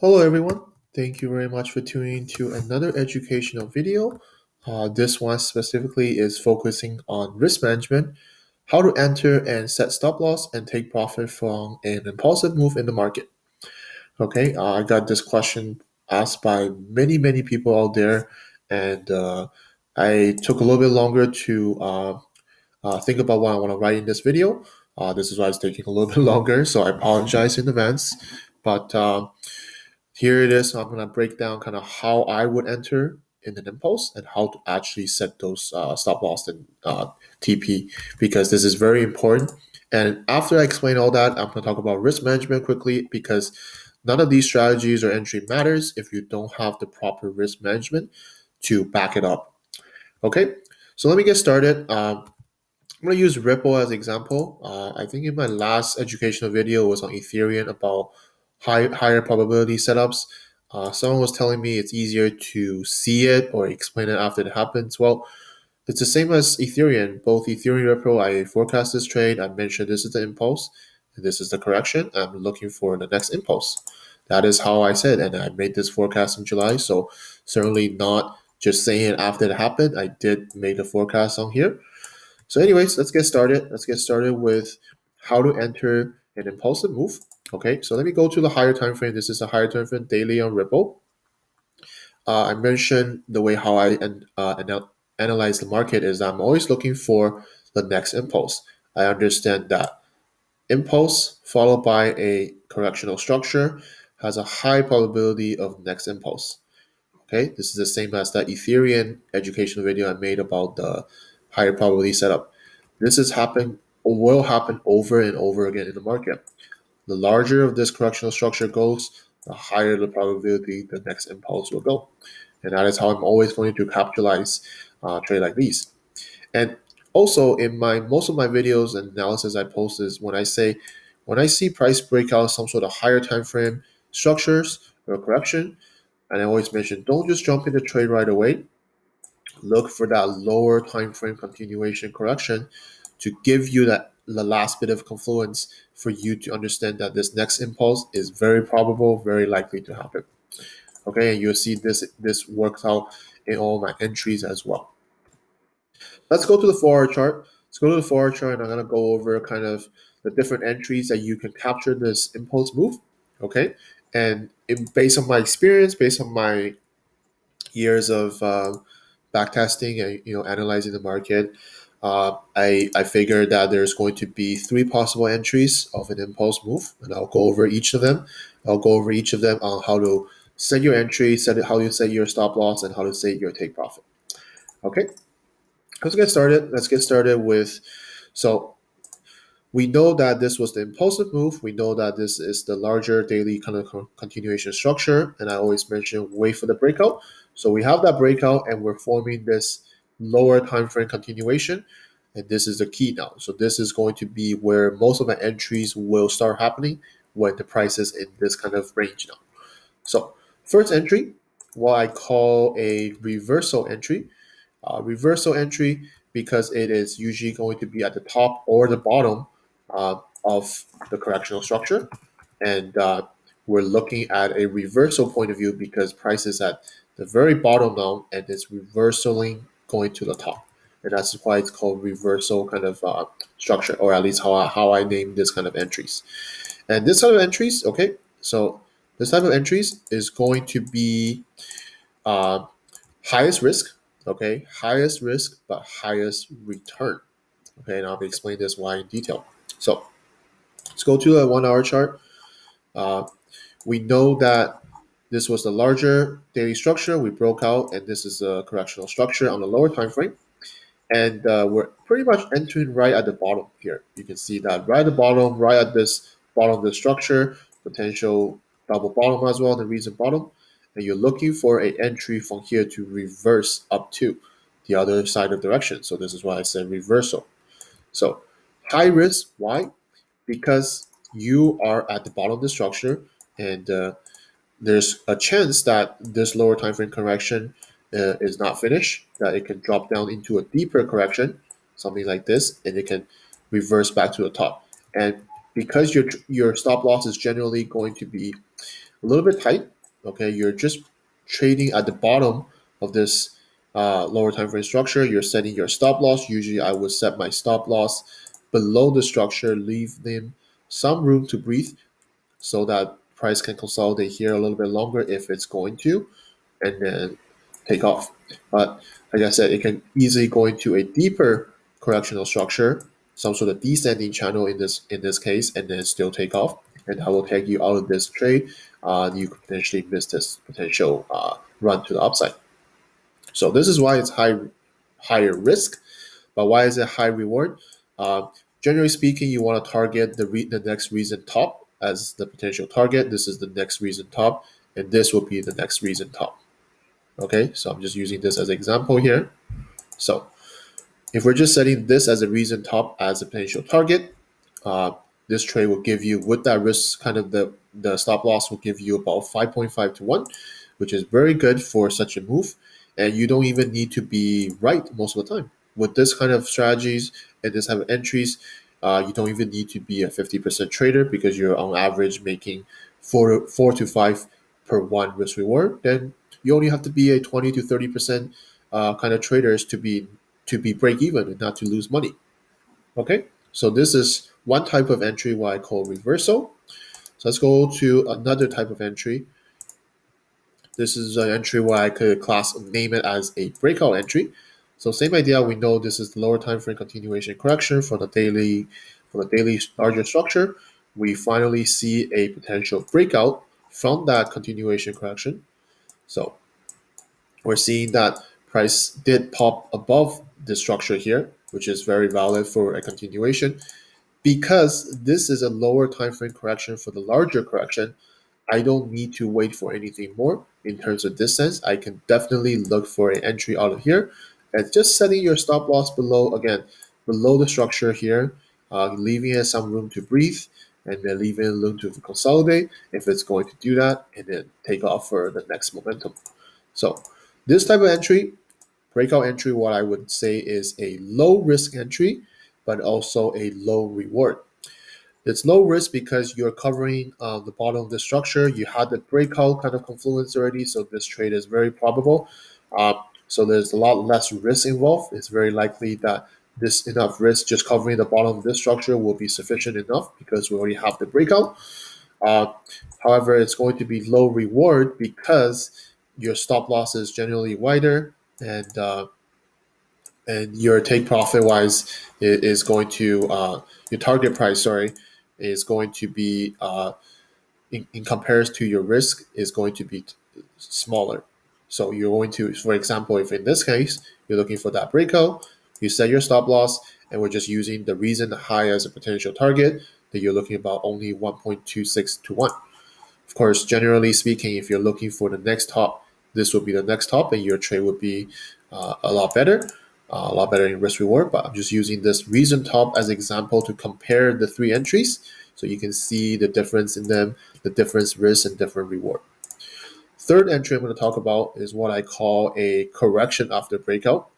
Hello everyone, thank you very much for tuning in to another educational video. This one specifically is focusing on risk management, how to enter and set stop loss and take profit from an impulsive move in the market. Okay, I got this question asked by many people out there, and I took a little bit longer to think about what I want to write in this video. This is why it's taking a little bit longer, so I apologize in advance. But here it is. So I'm going to break down kind of how I would enter in an impulse and how to actually set those stop loss and TP because this is very important. And after I explain all that, I'm going to talk about risk management quickly because none of these strategies or entry matters if you don't have the proper risk management to back it up. Okay, so let me get started. I'm going to use Ripple as example. I think in my last educational video was on Ethereum about higher probability setups. Someone was telling me it's easier to see it or explain it after it happens. Well, it's the same as Ethereum. Both Ethereum and Ripple, I forecast this trade. I mentioned this is the impulse, and this is the correction. I'm looking for the next impulse. That is how I said, and I made this forecast in July. So certainly not just saying it after it happened. I did make the forecast on here. So, anyways, let's get started. Let's get started with how to enter an impulsive move. Okay, so let me go to the higher time frame. This is a higher time frame daily on Ripple. I mentioned the way how I analyze the market is I'm always looking for the next impulse. I understand that impulse followed by a correctional structure has a high probability of next impulse. Okay, this is the same as that Ethereum educational video I made about the higher probability setup. This is happen will happen over and over again in the market. The larger of this correctional structure goes, the higher the probability the next impulse will go, and that is how I'm always going to capitalize trade like these. And also in my most of my videos and analysis I post is when I see price breakout some sort of higher time frame structures or correction, and I always mention don't just jump into trade right away. Look for that lower time frame continuation correction to give you that the last bit of confluence for you to understand that this next impulse is very probable, very likely to happen. Okay, and you'll see this works out in all my entries as well. Let's go to the 4-hour chart. Let's go to the 4-hour chart, and I'm gonna go over kind of the different entries that you can capture this impulse move. Okay, and based on my experience, based on my years of backtesting and analyzing the market, I figured that there's going to be three possible entries of an impulse move, and I'll go over each of them. I'll go over each of them on how to set your entry, how you set your stop loss, and how to set your take profit. Okay, let's get started. Let's get started with so we know that this was the impulsive move. We know that this is the larger daily kind of continuation structure. And I always mention wait for the breakout. So we have that breakout and we're forming this lower time frame continuation. And this is the key now. So this is going to be where most of my entries will start happening when the price is in this kind of range now. So first entry, what I call a reversal entry. Reversal entry because it is usually going to be at the top or the bottom of the correctional structure. And we're looking at a reversal point of view because price is at the very bottom now and it's reversaling going to the top. And that's why it's called reversal kind of structure, or at least how I name this kind of entries. And this type of entries, okay, so this type of entries is going to be uh, highest risk, okay, highest risk but highest return. Okay, and I'll explain this why in detail. So let's go to a 1 hour chart. Uh, we know that this was the larger daily structure we broke out, and this is a correctional structure on the lower time frame. And we're pretty much entering right at the bottom here. You can see that right at the bottom, right at this bottom of the structure, potential double bottom as well, the reason bottom. And you're looking for a entry from here to reverse up to the other side of direction. So this is why I said reversal. So high risk, why? Because you are at the bottom of the structure and there's a chance that this lower time frame correction is not finished, that it can drop down into a deeper correction, something like this, and it can reverse back to the top. And because your stop loss is generally going to be a little bit tight. Okay, you're just trading at the bottom of this lower time frame structure. You're setting your stop loss. Usually, I would set my stop loss below the structure, leave them some room to breathe so that price can consolidate here a little bit longer if it's going to, and then take off. But like I said, it can easily go into a deeper correctional structure, some sort of descending channel in this case, and then still take off, and that will take you out of this trade. You could potentially miss this potential run to the upside. So this is why it's higher risk, but why is it high reward? Uh, Generally speaking, you want to target the next recent top as the potential target. This is the next recent top, and this will be the next recent top. Okay, so I'm just using this as an example here. So if we're just setting this as a recent top as a potential target, uh, this trade will give you, with that risk, kind of the stop loss will give you about 5.5 to 1, which is very good for such a move. And you don't even need to be right most of the time. With this kind of strategies and this type of entries, you don't even need to be a 50% trader because you're on average making four to five per one risk reward. Then you only have to be a 20 to 30% kind of traders to be break even and not to lose money. Okay, so this is one type of entry what I call reversal. So let's go to another type of entry. This is an entry where I could name it as a breakout entry. So same idea. We know this is the lower time frame continuation correction for the daily larger structure. We finally see a potential breakout from that continuation correction. So we're seeing that price did pop above the structure here, which is very valid for a continuation. Because this is a lower time frame correction for the larger correction, I don't need to wait for anything more in terms of distance. I can definitely look for an entry out of here and just setting your stop loss below, again, below the structure here, leaving it some room to breathe and then leaving room to consolidate if it's going to do that, and then take off for the next momentum. So this type of entry, breakout entry, what I would say is a low risk entry, but also a low reward. It's low risk because you're covering the bottom of the structure. You had the breakout kind of confluence already, so this trade is very probable. So there's a lot less risk involved. It's very likely that this enough risk just covering the bottom of this structure will be sufficient enough because we already have the breakout. Uh, However, it's going to be low reward because your stop loss is generally wider, and your take profit wise is going to your target price, sorry, is going to be in comparison to your risk is going to be smaller. So you're going to, for example, if in this case you're looking for that breakout, you set your stop loss, and we're just using the recent high as a potential target, that you're looking about only 1.26 to 1. Of course, generally speaking, if you're looking for the next top, this will be the next top, and your trade would be a lot better in risk reward. But I'm just using this recent top as an example to compare the three entries, so you can see the difference in them, the difference risk and different reward. Third entry I'm going to talk about is what I call a correction after breakout.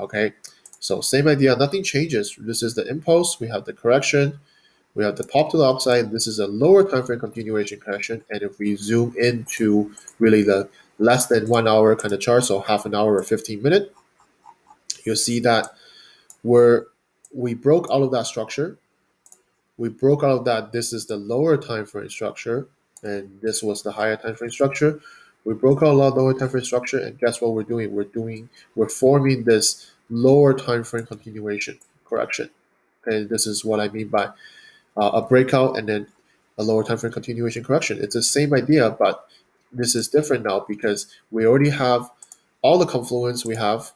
Okay, so same idea, nothing changes. This is the impulse. We have the correction. We have the pop to the upside. This is a lower time frame continuation correction. And if we zoom into really the less than 1 hour kind of chart, so half an hour or 15 minutes, you'll see that where we broke out of that structure. We broke out of that. This is the lower time frame structure, and this was the higher time frame structure. We broke out a lot of lower time frame structure, and guess what we're doing? We're forming this lower time frame continuation correction. Okay, this is what I mean by a breakout and then a lower time frame continuation correction. It's the same idea, but this is different now because we already have all the confluence we have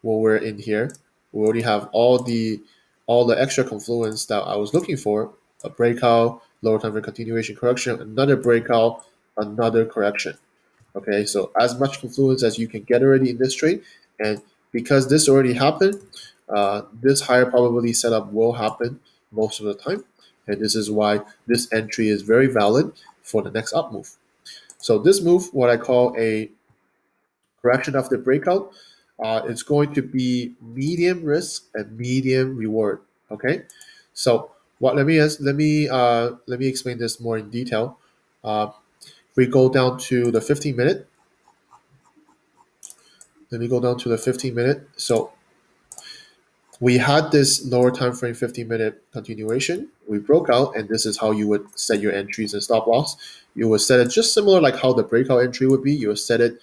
when we're in here. We already have all the extra confluence that I was looking for: a breakout, lower time frame continuation correction, another breakout, another correction. Okay, so as much confluence as you can get already in this trade, and because this already happened, this higher probability setup will happen most of the time, and this is why this entry is very valid for the next up move. So this move, what I call a correction after breakout, it's going to be medium risk and medium reward. Okay, so what? Let me explain this more in detail. we go down to the 15 minute, let me go down to the 15 minute. So we had this lower time frame 15-minute continuation. We broke out, and this is how you would set your entries and stop loss. You would set it just similar like how the breakout entry would be. You would set it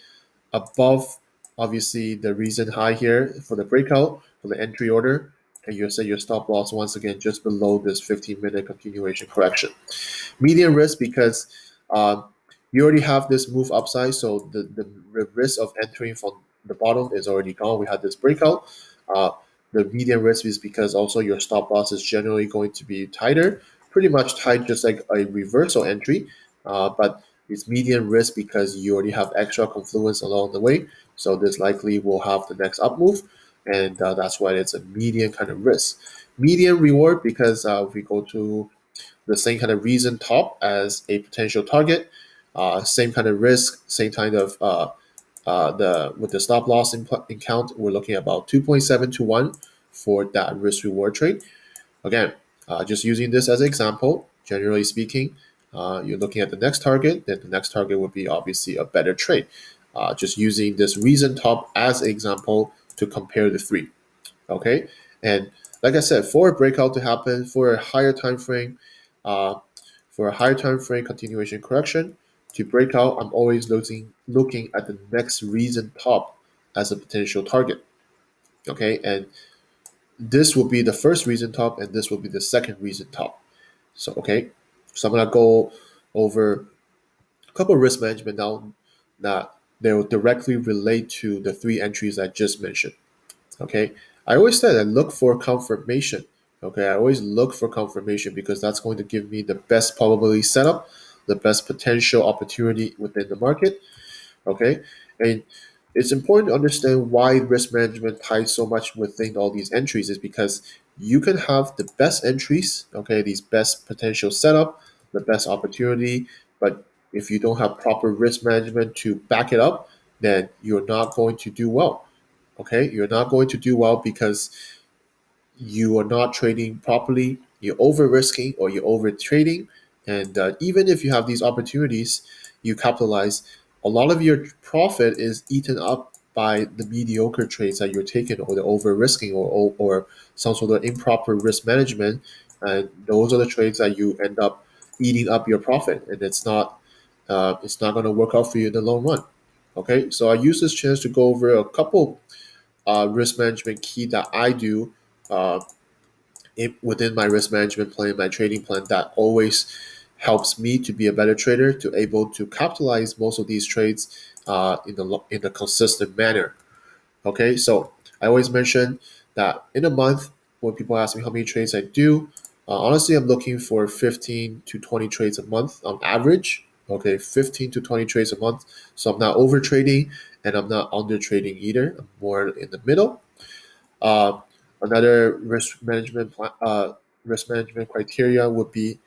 above, obviously, the recent high here for the breakout for the entry order, and you set your stop loss once again just below this 15-minute continuation correction. Medium risk because um, you already have this move upside, so the risk of entering from the bottom is already gone. We had this breakout. Uh, the medium risk is because also your stop loss is generally going to be tighter, pretty much tight, just like a reversal entry. But it's medium risk because you already have extra confluence along the way. So this likely will have the next up move, and that's why it's a medium kind of risk. Medium reward because if we go to the same kind of reason top as a potential target, same kind of risk, same kind of the with the stop loss in count, we're looking at about 2.7 to 1 for that risk reward trade. Again, just using this as an example, generally speaking, you're looking at the next target, then the next target would be obviously a better trade. Just using this reason top as an example to compare the three. Okay, and like I said, for a breakout to happen, for a higher time frame, uh, for a higher time frame continuation correction to break out, I'm always looking at the next reason top as a potential target. Okay, and this will be the first reason top, and this will be the second reason top. So okay, so I'm gonna go over a couple of risk management now that they will directly relate to the three entries I just mentioned. Okay, I always said I look for confirmation. Okay, I always look for confirmation because that's going to give me the best probability setup, the best potential opportunity within the market. Okay, and it's important to understand why risk management ties so much within all these entries is because you can have the best entries, okay, these best potential setup, the best opportunity, but if you don't have proper risk management to back it up, then you're not going to do well. Okay, you're not going to do well because you are not trading properly, you're over risking or you're over trading. And even if you have these opportunities, you capitalize, a lot of your profit is eaten up by the mediocre trades that you're taking or the over risking or some sort of improper risk management. And those are the trades that you end up eating up your profit. And it's not going to work out for you in the long run. Okay, so I use this chance to go over a couple risk management key that I do uh, within my risk management plan, my trading plan that always helps me to be a better trader, to able to capitalize most of these trades in a consistent manner. Okay, so I always mention that in a month, when people ask me how many trades I do, honestly, I'm looking for 15 to 20 trades a month on average. Okay, 15 to 20 trades a month. So I'm not over trading and I'm not under trading either. I'm more in the middle. Uh, Another risk management criteria would be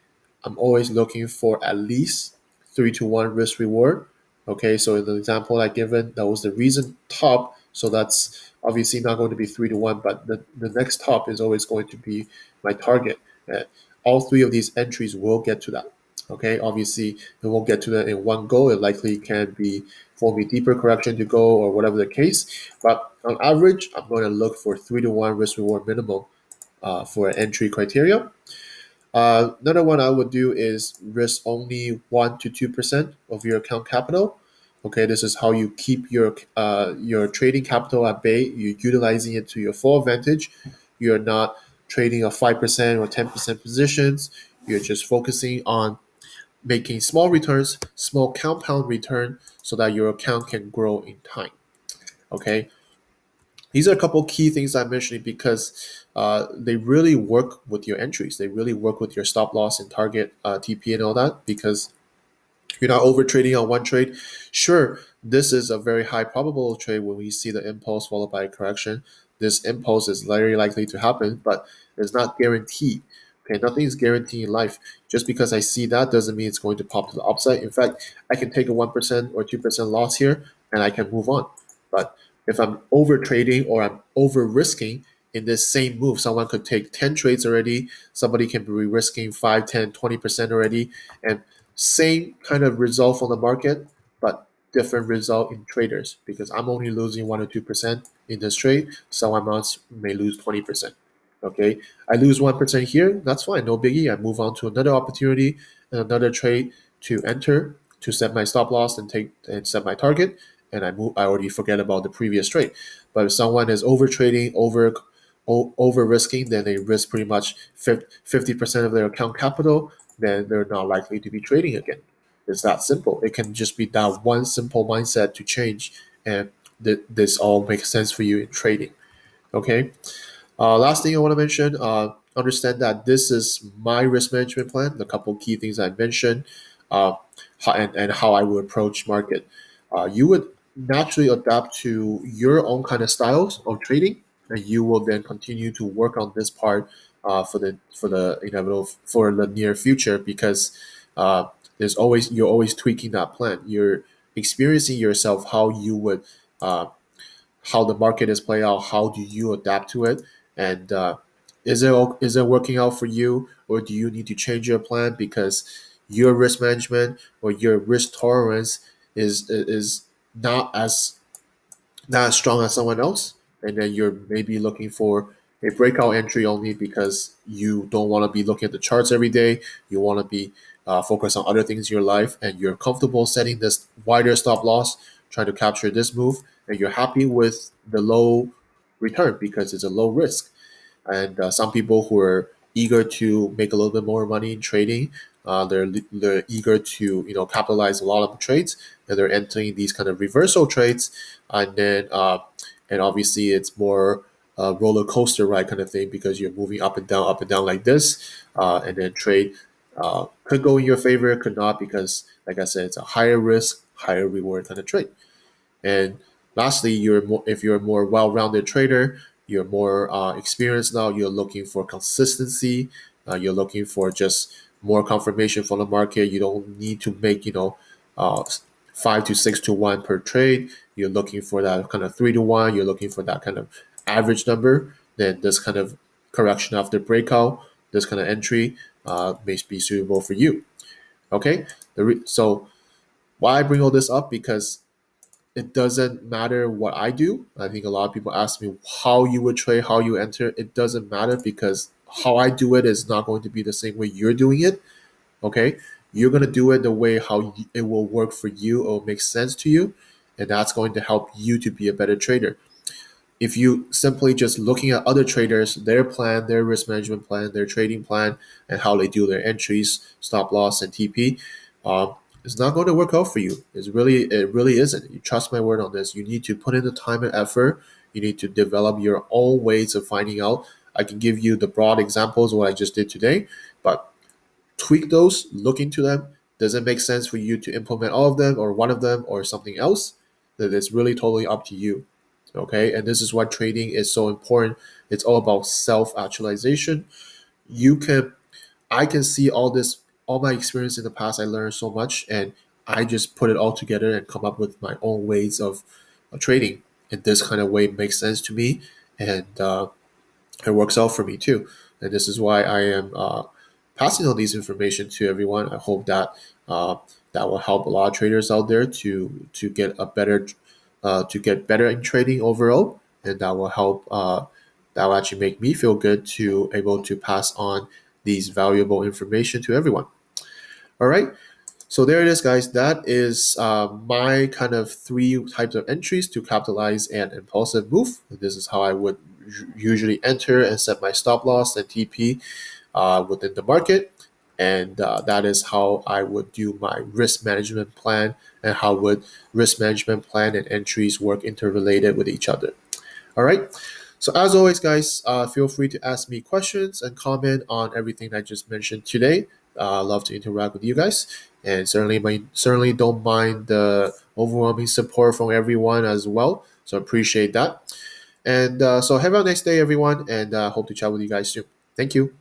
I'm always looking for at least 3 to 1 risk reward. Okay, so in the example I given, that was the reason top. So that's obviously not going to be 3 to 1, but the next top is always going to be my target. Uh, all three of these entries will get to that. Okay, obviously it won't get to that in one go. It likely can be for me deeper correction to go or whatever the case. But on average, I'm going to look for 3 to 1 risk reward minimum for entry criteria. Another one I would do is risk only 1 to 2% of your account capital. Okay, this is how you keep your trading capital at bay. You're utilizing it to your full advantage. You're not trading a 5% or 10% positions. You're just focusing on making small returns, small compound return, so that your account can grow in time. Okay, these are a couple key things I'm mentioning because they really work with your entries. They really work with your stop loss and target TP and all that because you're not over trading on one trade. Sure, this is a very high probable trade when we see the impulse followed by a correction. This impulse is very likely to happen, but it's not guaranteed. Okay, nothing is guaranteed in life. Just because I see that doesn't mean it's going to pop to the upside. In fact, I can take a 1% or 2% loss here and I can move on. But if I'm over trading or I'm over risking in this same move, someone could take 10 trades already, somebody can be risking 5, 10, 20% already, and same kind of result from the market, but different result in traders because I'm only losing 1 or 2% in this trade. Someone else may lose 20%. Okay, I lose 1% here. That's fine, no biggie. I move on to another opportunity and another trade to enter to set my stop loss and take and set my target. And I move. I already forget about the previous trade. But if someone is over trading, over risking, then they risk pretty much 50% of their account capital, then they're not likely to be trading again. It's that simple. It can just be that one simple mindset to change, and this all makes sense for you in trading. Okay. Last thing I want to mention, understand that this is my risk management plan. The couple key things I mentioned, uh, and how I would approach market. You would naturally adapt to your own kind of styles of trading, and you will then continue to work on this part for the inevitable for the near future because you're always tweaking that plan. You're experiencing yourself uh, how the market is playing out, how do you adapt to it, and is it working out for you, or do you need to change your plan because your risk management or your risk tolerance is not as strong as someone else, and then you're maybe looking for a breakout entry only because you don't want to be looking at the charts every day. You want to be focused on other things in your life, and you're comfortable setting this wider stop loss, trying to capture this move, and you're happy with the low return because it's a low risk. And some people who are eager to make a little bit more money in trading, they're eager to capitalize a lot of trades, and they're entering these kind of reversal trades, and then and obviously it's more roller coaster ride kind of thing because you're moving up and down like this, and then trade could go in your favor, could not because like I said, it's a higher risk, higher reward kind of trade. And lastly, if you're a more well-rounded trader, you're more experienced now. You're looking for consistency. You're looking for just more confirmation from the market. You don't need to make uh, 5 to 6 to 1 per trade. You're looking for that kind of 3 to 1. You're looking for that kind of average number. Then this kind of correction after breakout, this kind of entry may be suitable for you. Okay, so why I bring all this up because it doesn't matter what I do. I think a lot of people ask me how you would trade, how you enter. It doesn't matter because how I do it is not going to be the same way you're doing it. Okay, you're gonna do it the way it will work for you or make sense to you, and that's going to help you to be a better trader. If you simply just looking at other traders, their plan, their risk management plan, their trading plan, and how they do their entries, stop loss, and TP, it's not going to work out for you. It really isn't. You trust my word on this. You need to put in the time and effort. You need to develop your own ways of finding out. I can give you the broad examples of what I just did today, but tweak those, look into them. Does it make sense for you to implement all of them or one of them or something else? That is really totally up to you. Okay, and this is why trading is so important. It's all about self actualization. You can I can see all my experience in the past. I learned so much, and I just put it all together and come up with my own ways of trading. And this kind of way makes sense to me, and it works out for me too. And this is why I am passing on these information to everyone. I hope that that will help a lot of traders out there to get a better to get better in trading overall, and that will help. That will actually make me feel good to able to pass on these valuable information to everyone. All right. So there it is, guys. That is my kind of 3 types of entries to capitalize an impulsive move. This is how I would usually enter and set my stop loss and TP within the market. And that is how I would do my risk management plan and how would risk management plan and entries work interrelated with each other. All right. So as always, guys, feel free to ask me questions and comment on everything I just mentioned today. Love to interact with you guys, and certainly don't mind the overwhelming support from everyone as well. So appreciate that. And so have a nice day, everyone, and hope to chat with you guys soon. Thank you.